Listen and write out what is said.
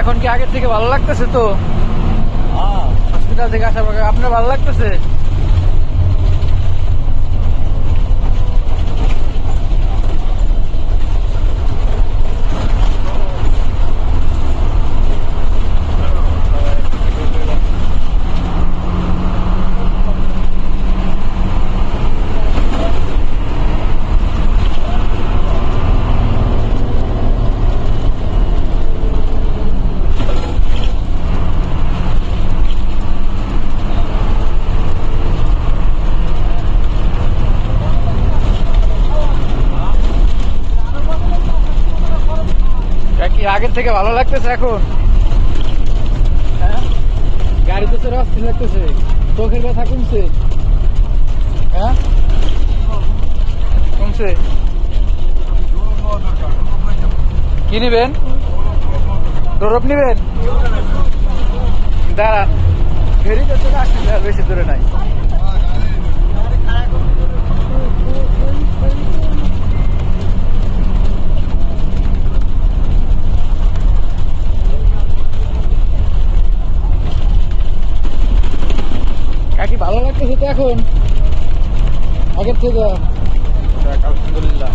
এখন কি আগের থেকে ভালো লাগতেছে তো? হসপিটাল থেকে আসার পর আপনার ভালো লাগতেছে? কি আগের থেকে ভালো লাগতেছে এখন? হ্যাঁ, গাড়িতে চড়ে অস্থির লাগতেছে, চোখের ব্যথা কমছে? হ্যাঁ, কমছে। কি নিবেন? ডোরপ নিবেন? দাঁড়ান, ফেরিতে চলে আসছি, বেশি দূরে নাই। কাকি ভালো লাগতেছে তো এখন আগের থেকে? আলহামদুলিল্লাহ।